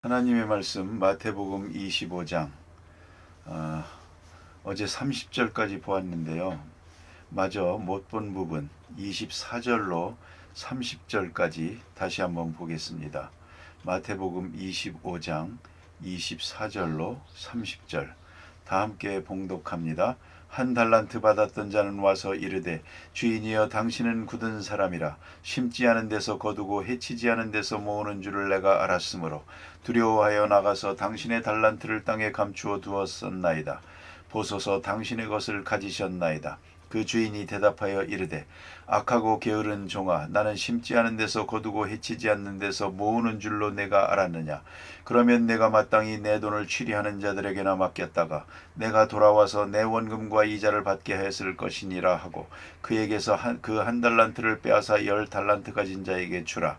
하나님의 말씀 마태복음 25장 어제 30절까지 보았는데요. 마저 못 본 부분 24절로 30절까지 다시 한번 보겠습니다. 마태복음 25장 24절로 30절 다 함께 봉독합니다. 한 달란트 받았던 자는 와서 이르되 주인이여 당신은 굳은 사람이라 심지 않은 데서 거두고 해치지 않은 데서 모으는 줄을 내가 알았으므로 두려워하여 나가서 당신의 달란트를 땅에 감추어 두었었나이다. 보소서 당신의 것을 가지셨나이다. 그 주인이 대답하여 이르되 악하고 게으른 종아, 나는 심지 않은 데서 거두고 해치지 않는 데서 모으는 줄로 내가 알았느냐. 그러면 내가 마땅히 내 돈을 취리하는 자들에게나 맡겼다가 내가 돌아와서 내 원금과 이자를 받게 했을 것이니라 하고 그에게서 그 한 달란트를 빼앗아 10달란트 가진 자에게 주라.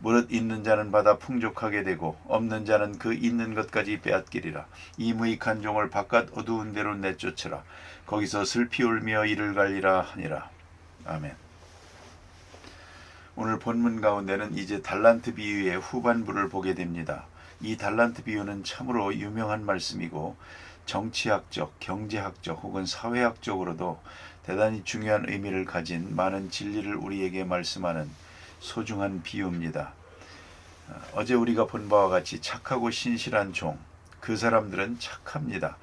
무릇 있는 자는 받아 풍족하게 되고 없는 자는 그 있는 것까지 빼앗기리라. 이 무익한 종을 바깥 어두운 데로 내쫓으라. 거기서 슬피 울며 이를 갈리라 하니라. 아멘. 오늘 본문 가운데는 이제 달란트 비유의 후반부를 보게 됩니다. 이 달란트 비유는 참으로 유명한 말씀이고 정치학적, 경제학적 혹은 사회학적으로도 대단히 중요한 의미를 가진 많은 진리를 우리에게 말씀하는 소중한 비유입니다. 어제 우리가 본 바와 같이 착하고 신실한 종, 그 사람들은 착합니다.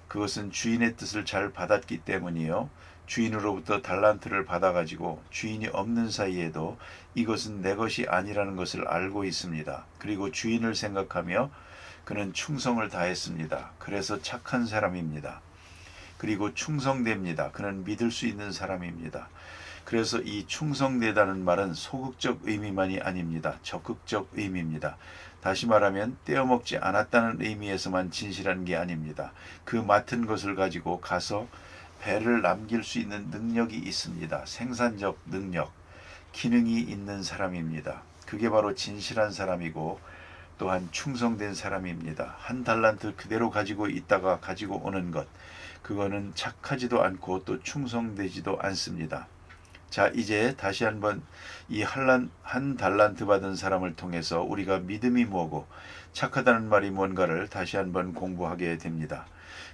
그것은 주인의 뜻을 잘 받았기 때문이요. 주인으로부터 달란트를 받아가지고 주인이 없는 사이에도 이것은 내 것이 아니라는 것을 알고 있습니다. 그리고 주인을 생각하며 그는 충성을 다했습니다. 그래서 착한 사람입니다. 그리고 충성됩니다. 그는 믿을 수 있는 사람입니다. 그래서 이 충성되다는 말은 소극적 의미만이 아닙니다. 적극적 의미입니다. 다시 말하면 떼어먹지 않았다는 의미에서만 진실한 게 아닙니다. 그 맡은 것을 가지고 가서 배를 남길 수 있는 능력이 있습니다. 생산적 능력, 기능이 있는 사람입니다. 그게 바로 진실한 사람이고 또한 충성된 사람입니다. 한 달란트 그대로 가지고 있다가 가지고 오는 것, 그거는 착하지도 않고 또 충성되지도 않습니다. 자, 이제 다시 한번 이 한 달란트 받은 사람을 통해서 우리가 믿음이 뭐고 착하다는 말이 뭔가를 다시 한번 공부하게 됩니다.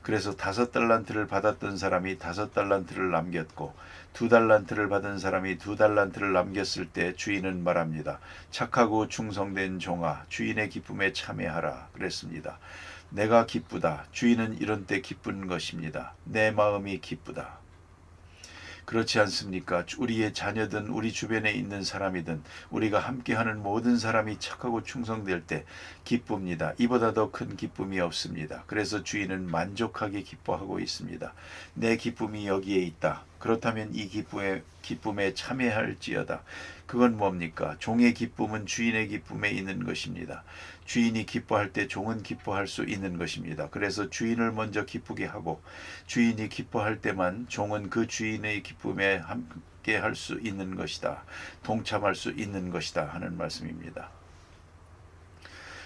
그래서 5달란트를 받았던 사람이 5달란트를 남겼고 2달란트를 받은 사람이 2달란트를 남겼을 때 주인은 말합니다. 착하고 충성된 종아, 주인의 기쁨에 참여하라 그랬습니다. 내가 기쁘다. 주인은 이런 때 기쁜 것입니다. 내 마음이 기쁘다. 그렇지 않습니까? 우리의 자녀든 우리 주변에 있는 사람이든 우리가 함께하는 모든 사람이 착하고 충성될 때 기쁩니다. 이보다 더 큰 기쁨이 없습니다. 그래서 주인은 만족하게 기뻐하고 있습니다. 내 기쁨이 여기에 있다. 그렇다면 이 기쁨에 참여할지어다. 그건 뭡니까? 종의 기쁨은 주인의 기쁨에 있는 것입니다. 주인이 기뻐할 때 종은 기뻐할 수 있는 것입니다. 그래서 주인을 먼저 기쁘게 하고 주인이 기뻐할 때만 종은 그 주인의 기쁨에 함께 할 수 있는 것이다. 동참할 수 있는 것이다 하는 말씀입니다.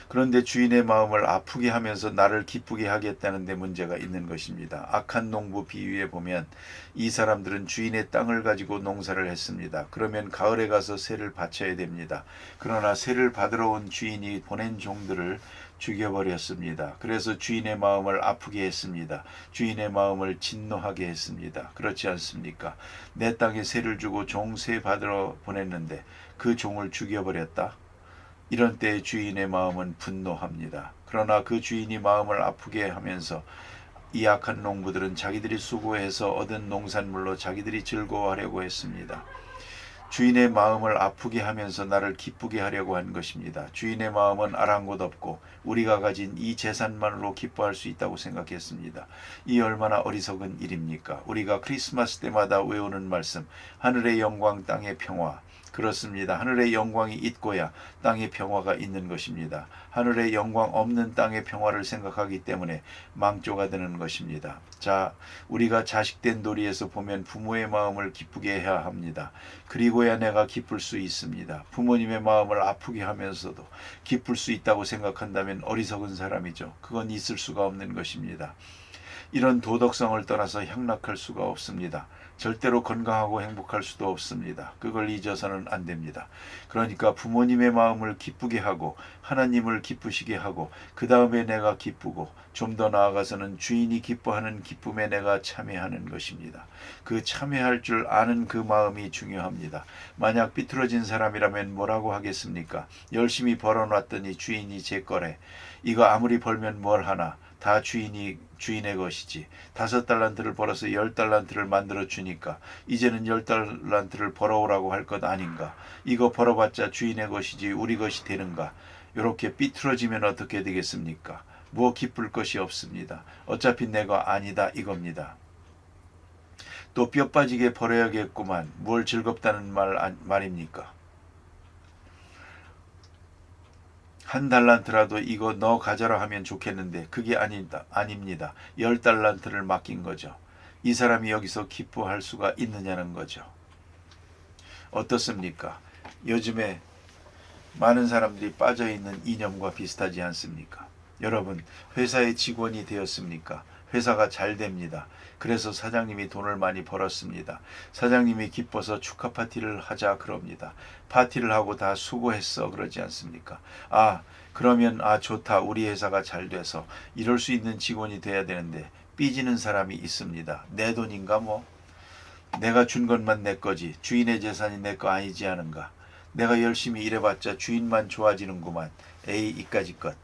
그런데 주인의 마음을 아프게 하면서 나를 기쁘게 하겠다는 데 문제가 있는 것입니다. 악한 농부 비유에 보면 이 사람들은 주인의 땅을 가지고 농사를 했습니다. 그러면 가을에 가서 세를 바쳐야 됩니다. 그러나 세를 받으러 온 주인이 보낸 종들을 죽여버렸습니다. 그래서 주인의 마음을 아프게 했습니다. 주인의 마음을 진노하게 했습니다. 그렇지 않습니까? 내 땅에 세를 주고 종 세 받으러 보냈는데 그 종을 죽여버렸다. 이런 때 주인의 마음은 분노합니다. 그러나 그 주인이 마음을 아프게 하면서 이 악한 농부들은 자기들이 수고해서 얻은 농산물로 자기들이 즐거워하려고 했습니다. 주인의 마음을 아프게 하면서 나를 기쁘게 하려고 한 것입니다. 주인의 마음은 아랑곳 없고 우리가 가진 이 재산만으로 기뻐할 수 있다고 생각했습니다. 이 얼마나 어리석은 일입니까? 우리가 크리스마스 때마다 외우는 말씀, 하늘의 영광 땅의 평화. 그렇습니다. 하늘의 영광이 있고야 땅의 평화가 있는 것입니다. 하늘의 영광 없는 땅의 평화를 생각하기 때문에 망조가 되는 것입니다. 자, 우리가 자식된 도리에서 보면 부모의 마음을 기쁘게 해야 합니다. 그리고야 내가 기쁠 수 있습니다. 부모님의 마음을 아프게 하면서도 기쁠 수 있다고 생각한다면 어리석은 사람이죠. 그건 있을 수가 없는 것입니다. 이런 도덕성을 떠나서 향락할 수가 없습니다. 절대로 건강하고 행복할 수도 없습니다. 그걸 잊어서는 안 됩니다. 그러니까 부모님의 마음을 기쁘게 하고 하나님을 기쁘시게 하고 그 다음에 내가 기쁘고 좀 더 나아가서는 주인이 기뻐하는 기쁨에 내가 참여하는 것입니다. 그 참여할 줄 아는 그 마음이 중요합니다. 만약 삐뚤어진 사람이라면 뭐라고 하겠습니까? 열심히 벌어놨더니 주인이 제 거래. 이거 아무리 벌면 뭘 하나. 다 주인의 것이지. 5달란트를 벌어서 10달란트를 만들어 주니까 이제는 10달란트를 벌어오라고 할 것 아닌가. 이거 벌어봤자 주인의 것이지 우리 것이 되는가. 이렇게 삐뚤어지면 어떻게 되겠습니까? 뭐 기쁠 것이 없습니다. 어차피 내가 아니다 이겁니다. 또 뼈 빠지게 벌어야겠구만. 뭘 즐겁다는 말입니까? 1달란트라도 이거 너 가져라 하면 좋겠는데 그게 아닙니다. 10달란트를 맡긴 거죠. 이 사람이 여기서 기뻐할 수가 있느냐는 거죠. 어떻습니까? 요즘에 많은 사람들이 빠져있는 이념과 비슷하지 않습니까? 여러분, 회사의 직원이 되었습니까? 회사가 잘 됩니다. 그래서 사장님이 돈을 많이 벌었습니다. 사장님이 기뻐서 축하 파티를 하자 그럽니다. 파티를 하고 다 수고했어 그러지 않습니까? 그러면 좋다. 우리 회사가 잘 돼서 이럴 수 있는 직원이 돼야 되는데 삐지는 사람이 있습니다. 내 돈인가 뭐? 내가 준 것만 내 거지. 주인의 재산이 내 거 아니지 않은가? 내가 열심히 일해봤자 주인만 좋아지는구만. 에이 이까짓 것.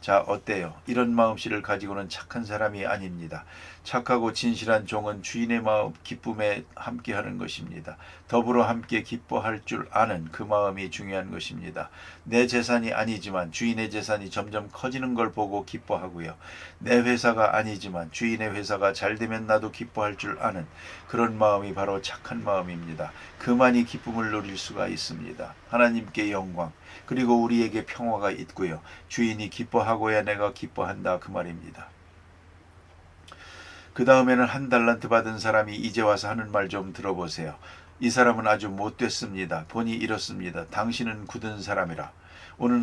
자, 어때요? 이런 마음씨를 가지고는 착한 사람이 아닙니다. 착하고 진실한 종은 주인의 마음 기쁨에 함께하는 것입니다. 더불어 함께 기뻐할 줄 아는 그 마음이 중요한 것입니다. 내 재산이 아니지만 주인의 재산이 점점 커지는 걸 보고 기뻐하고요. 내 회사가 아니지만 주인의 회사가 잘 되면 나도 기뻐할 줄 아는 그런 마음이 바로 착한 마음입니다. 그만이 기쁨을 누릴 수가 있습니다. 하나님께 영광, 그리고 우리에게 평화가 있고요. 주인이 기뻐하고야 내가 기뻐한다 그 말입니다. 그 다음에는 1달란트 받은 사람이 이제 와서 하는 말 좀 들어보세요. 이 사람은 아주 못됐습니다. 본이 이렇습니다. 당신은 굳은 사람이라. 오늘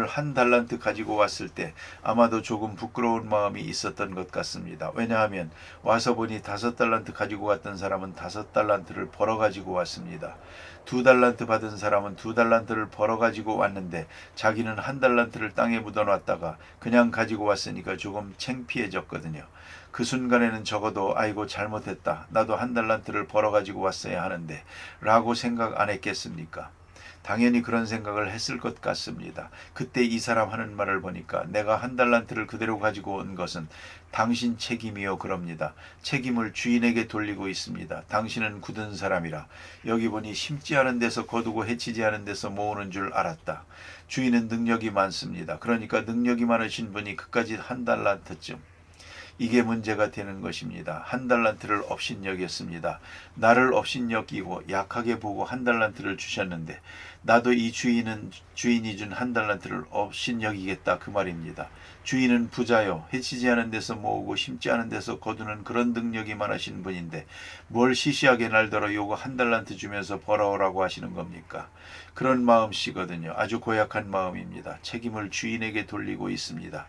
1달란트 가지고 왔을 때 아마도 조금 부끄러운 마음이 있었던 것 같습니다. 왜냐하면 와서 보니 5달란트 가지고 왔던 사람은 5달란트를 벌어 가지고 왔습니다. 2달란트 받은 사람은 2달란트를 벌어 가지고 왔는데 자기는 1달란트를 땅에 묻어놨다가 그냥 가지고 왔으니까 조금 창피해졌거든요. 그 순간에는 적어도 아이고 잘못했다. 나도 1달란트를 벌어 가지고 왔어야 하는데 라고 생각 안 했겠습니까? 당연히 그런 생각을 했을 것 같습니다. 그때 이 사람 하는 말을 보니까 내가 1달란트를 그대로 가지고 온 것은 당신 책임이요 그럽니다. 책임을 주인에게 돌리고 있습니다. 당신은 굳은 사람이라. 여기 보니 심지 않은 데서 거두고 해치지 않은 데서 모으는 줄 알았다. 주인은 능력이 많습니다. 그러니까 능력이 많으신 분이 그까짓 1달란트쯤. 이게 문제가 되는 것입니다. 1달란트를 업신여겼습니다. 나를 업신여기고 약하게 보고 1달란트를 주셨는데 나도 이 주인이 준 1달란트를 업신여기겠다 그 말입니다. 주인은 부자요. 해치지 않은 데서 모으고 심지 않은 데서 거두는 그런 능력이 많으신 분인데 뭘 시시하게 날더러 요거 1달란트 주면서 벌어오라고 하시는 겁니까? 그런 마음씨거든요. 아주 고약한 마음입니다. 책임을 주인에게 돌리고 있습니다.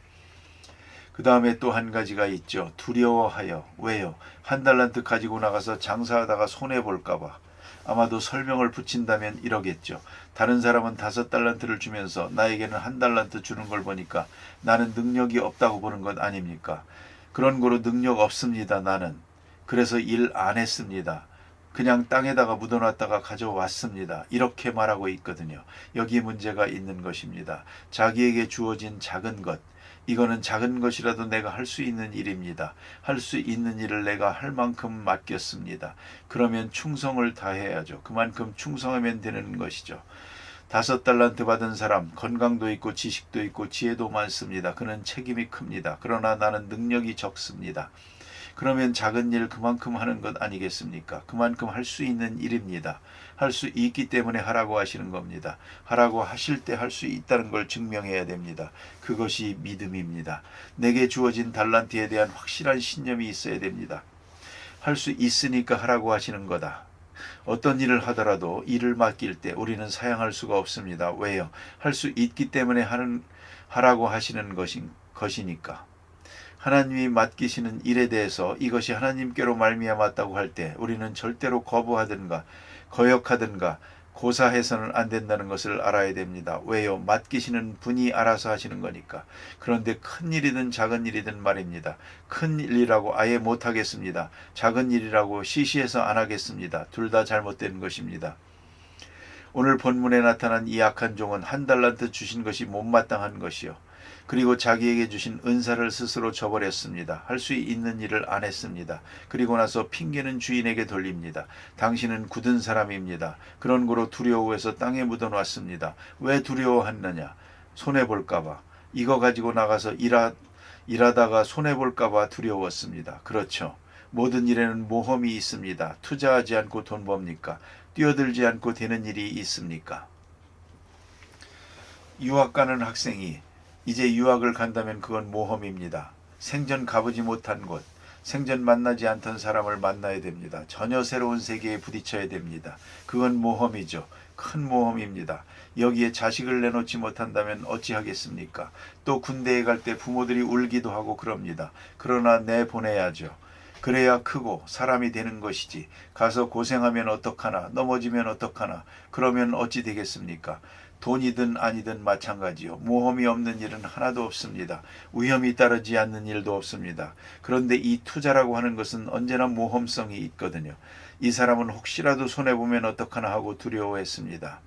그 다음에 또 한 가지가 있죠. 두려워하여. 왜요? 1달란트 가지고 나가서 장사하다가 손해볼까봐. 아마도 설명을 붙인다면 이러겠죠. 다른 사람은 5달란트를 주면서 나에게는 1달란트 주는 걸 보니까 나는 능력이 없다고 보는 것 아닙니까? 그런 거로 능력 없습니다. 나는. 그래서 일 안 했습니다. 그냥 땅에다가 묻어놨다가 가져왔습니다. 이렇게 말하고 있거든요. 여기에 문제가 있는 것입니다. 자기에게 주어진 작은 것. 이거는 작은 것이라도 내가 할 수 있는 일입니다. 할 수 있는 일을 내가 할 만큼 맡겼습니다. 그러면 충성을 다해야죠. 그만큼 충성하면 되는 것이죠. 5달란트 받은 사람, 건강도 있고 지식도 있고 지혜도 많습니다. 그는 책임이 큽니다. 그러나 나는 능력이 적습니다. 그러면 작은 일 그만큼 하는 것 아니겠습니까? 그만큼 할 수 있는 일입니다. 할 수 있기 때문에 하라고 하시는 겁니다. 하라고 하실 때 할 수 있다는 걸 증명해야 됩니다. 그것이 믿음입니다. 내게 주어진 달란트에 대한 확실한 신념이 있어야 됩니다. 할 수 있으니까 하라고 하시는 거다. 어떤 일을 하더라도 일을 맡길 때 우리는 사양할 수가 없습니다. 왜요? 할 수 있기 때문에 하라고 하시는 것이니까. 하나님이 맡기시는 일에 대해서 이것이 하나님께로 말미암았다고 할 때 우리는 절대로 거부하든가 거역하든가 고사해서는 안 된다는 것을 알아야 됩니다. 왜요? 맡기시는 분이 알아서 하시는 거니까. 그런데 큰 일이든 작은 일이든 말입니다. 큰 일이라고 아예 못하겠습니다. 작은 일이라고 시시해서 안 하겠습니다. 둘 다 잘못된 것입니다. 오늘 본문에 나타난 이 악한 종은 한 달란트 주신 것이 못마땅한 것이요. 그리고 자기에게 주신 은사를 스스로 저버렸습니다. 할 수 있는 일을 안 했습니다. 그리고 나서 핑계는 주인에게 돌립니다. 당신은 굳은 사람입니다. 그런 거로 두려워해서 땅에 묻어놨습니다. 왜 두려워했느냐? 손해볼까봐. 이거 가지고 나가서 일하다가 손해볼까봐 두려웠습니다. 그렇죠. 모든 일에는 모험이 있습니다. 투자하지 않고 돈 법니까? 뛰어들지 않고 되는 일이 있습니까? 유학 가는 학생이 이제 유학을 간다면 그건 모험입니다. 생전 가보지 못한 곳, 생전 만나지 않던 사람을 만나야 됩니다. 전혀 새로운 세계에 부딪혀야 됩니다. 그건 모험이죠. 큰 모험입니다. 여기에 자식을 내놓지 못한다면 어찌하겠습니까? 또 군대에 갈 때 부모들이 울기도 하고 그럽니다. 그러나 내보내야죠. 그래야 크고 사람이 되는 것이지. 가서 고생하면 어떡하나, 넘어지면 어떡하나, 그러면 어찌 되겠습니까? 돈이든 아니든 마찬가지요. 모험이 없는 일은 하나도 없습니다. 위험이 따르지 않는 일도 없습니다. 그런데 이 투자라고 하는 것은 언제나 모험성이 있거든요. 이 사람은 혹시라도 손해보면 어떡하나 하고 두려워했습니다.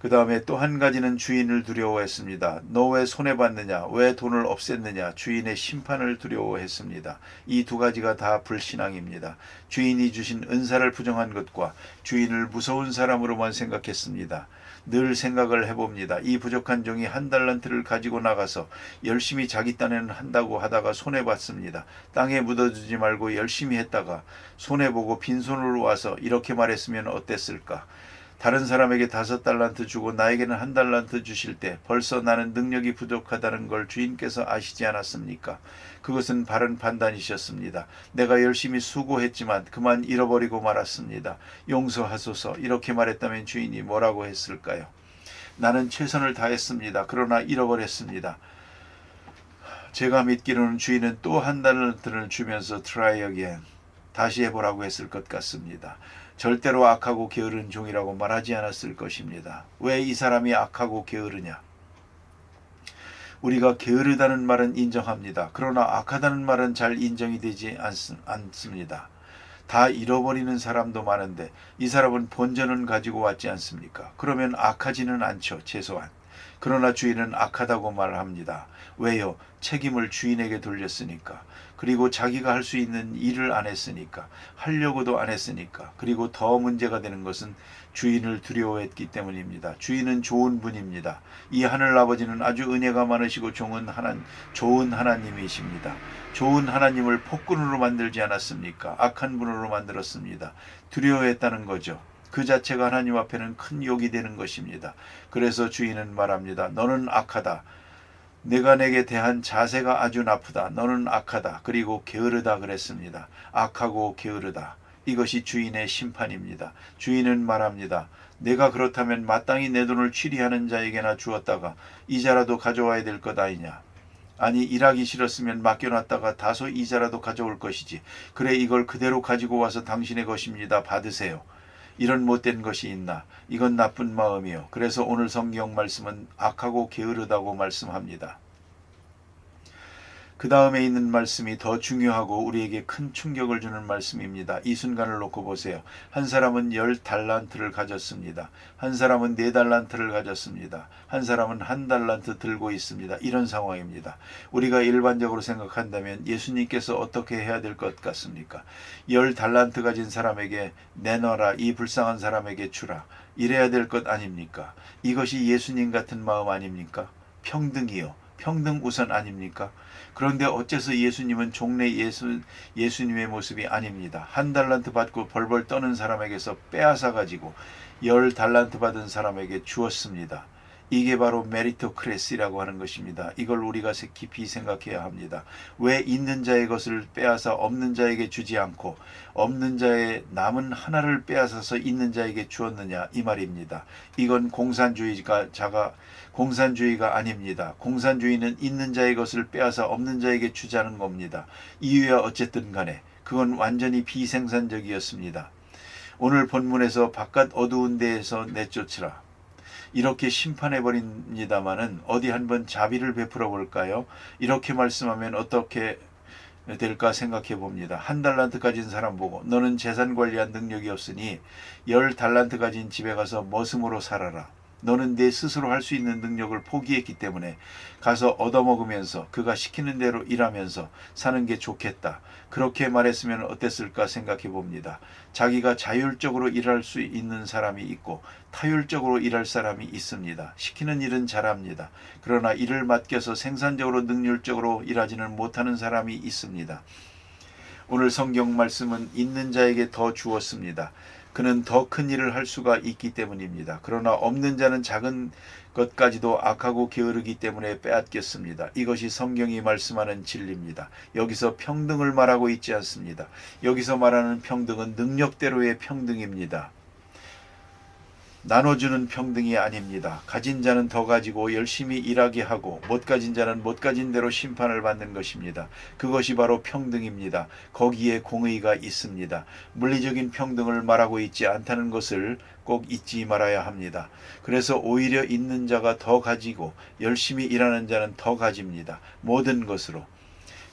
그 다음에 또 한 가지는 주인을 두려워했습니다. 너 왜 손해봤느냐? 왜 돈을 없앴느냐? 주인의 심판을 두려워했습니다. 이 두 가지가 다 불신앙입니다. 주인이 주신 은사를 부정한 것과 주인을 무서운 사람으로만 생각했습니다. 늘 생각을 해봅니다. 이 부족한 종이 한 달란트를 가지고 나가서 열심히 자기 딴에는 한다고 하다가 손해봤습니다. 땅에 묻어두지 말고 열심히 했다가 손해보고 빈손으로 와서 이렇게 말했으면 어땠을까? 다른 사람에게 5달란트 주고 나에게는 1달란트 주실 때 벌써 나는 능력이 부족하다는 걸 주인께서 아시지 않았습니까? 그것은 바른 판단이셨습니다. 내가 열심히 수고했지만 그만 잃어버리고 말았습니다. 용서하소서. 이렇게 말했다면 주인이 뭐라고 했을까요? 나는 최선을 다했습니다. 그러나 잃어버렸습니다. 제가 믿기로는 주인은 또 1달란트를 주면서 try again. 다시 해보라고 했을 것 같습니다. 절대로 악하고 게으른 종이라고 말하지 않았을 것입니다. 왜 이 사람이 악하고 게으르냐? 우리가 게으르다는 말은 인정합니다. 그러나 악하다는 말은 잘 인정이 되지 않습니다. 다 잃어버리는 사람도 많은데 이 사람은 본전은 가지고 왔지 않습니까? 그러면 악하지는 않죠. 최소한. 그러나 주인은 악하다고 말합니다. 왜요? 책임을 주인에게 돌렸으니까. 그리고 자기가 할 수 있는 일을 안 했으니까. 하려고도 안 했으니까. 그리고 더 문제가 되는 것은 주인을 두려워했기 때문입니다. 주인은 좋은 분입니다. 이 하늘 아버지는 아주 은혜가 많으시고 좋은 하나님이십니다. 좋은 하나님을 폭군으로 만들지 않았습니까? 악한 분으로 만들었습니다. 두려워했다는 거죠. 그 자체가 하나님 앞에는 큰 욕이 되는 것입니다. 그래서 주인은 말합니다. 너는 악하다. 내가 내게 대한 자세가 아주 나쁘다. 너는 악하다. 그리고 게으르다 그랬습니다. 악하고 게으르다. 이것이 주인의 심판입니다. 주인은 말합니다. 내가 그렇다면 마땅히 내 돈을 취리하는 자에게나 주었다가 이자라도 가져와야 될 것 아니냐. 아니 일하기 싫었으면 맡겨놨다가 다소 이자라도 가져올 것이지. 그래 이걸 그대로 가지고 와서 당신의 것입니다. 받으세요. 이런 못된 것이 있나? 이건 나쁜 마음이요. 그래서 오늘 성경 말씀은 악하고 게으르다고 말씀합니다. 그 다음에 있는 말씀이 더 중요하고 우리에게 큰 충격을 주는 말씀입니다. 이 순간을 놓고 보세요. 한 사람은 10달란트를 가졌습니다. 한 사람은 4달란트를 가졌습니다. 한 사람은 1달란트 들고 있습니다. 이런 상황입니다. 우리가 일반적으로 생각한다면 예수님께서 어떻게 해야 될 것 같습니까? 10달란트 가진 사람에게 내놔라. 이 불쌍한 사람에게 주라. 이래야 될 것 아닙니까? 이것이 예수님 같은 마음 아닙니까? 평등이요. 평등 우선 아닙니까? 그런데 어째서 예수님은 종래 예수님의 모습이 아닙니다. 1달란트 받고 벌벌 떠는 사람에게서 빼앗아 가지고 10달란트 받은 사람에게 주었습니다. 이게 바로 메리토크레시라고 하는 것입니다. 이걸 우리가 깊이 생각해야 합니다. 왜 있는 자의 것을 빼앗아 없는 자에게 주지 않고 없는 자의 남은 하나를 빼앗아서 있는 자에게 주었느냐 이 말입니다. 이건 공산주의가 아닙니다. 공산주의는 있는 자의 것을 빼앗아 없는 자에게 주자는 겁니다. 이유야 어쨌든 간에 그건 완전히 비생산적이었습니다. 오늘 본문에서 바깥 어두운 데에서 내쫓으라. 이렇게 심판해버립니다마는 어디 한번 자비를 베풀어 볼까요? 이렇게 말씀하면 어떻게 될까 생각해 봅니다. 1달란트 가진 사람 보고 너는 재산 관리한 능력이 없으니 10달란트 가진 집에 가서 머슴으로 살아라. 너는 내 스스로 할 수 있는 능력을 포기했기 때문에 가서 얻어먹으면서 그가 시키는 대로 일하면서 사는 게 좋겠다. 그렇게 말했으면 어땠을까 생각해 봅니다. 자기가 자율적으로 일할 수 있는 사람이 있고 타율적으로 일할 사람이 있습니다. 시키는 일은 잘합니다. 그러나 일을 맡겨서 생산적으로 능률적으로 일하지는 못하는 사람이 있습니다. 오늘 성경 말씀은 있는 자에게 더 주었습니다. 그는 더 큰 일을 할 수가 있기 때문입니다. 그러나 없는 자는 작은 것까지도 악하고 게으르기 때문에 빼앗겼습니다. 이것이 성경이 말씀하는 진리입니다. 여기서 평등을 말하고 있지 않습니다. 여기서 말하는 평등은 능력대로의 평등입니다. 나눠주는 평등이 아닙니다. 가진 자는 더 가지고 열심히 일하게 하고 못 가진 자는 못 가진 대로 심판을 받는 것입니다. 그것이 바로 평등입니다. 거기에 공의가 있습니다. 물리적인 평등을 말하고 있지 않다는 것을 꼭 잊지 말아야 합니다. 그래서 오히려 있는 자가 더 가지고 열심히 일하는 자는 더 가집니다. 모든 것으로.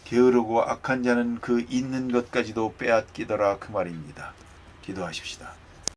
게으르고 악한 자는 그 있는 것까지도 빼앗기더라 그 말입니다. 기도하십시다.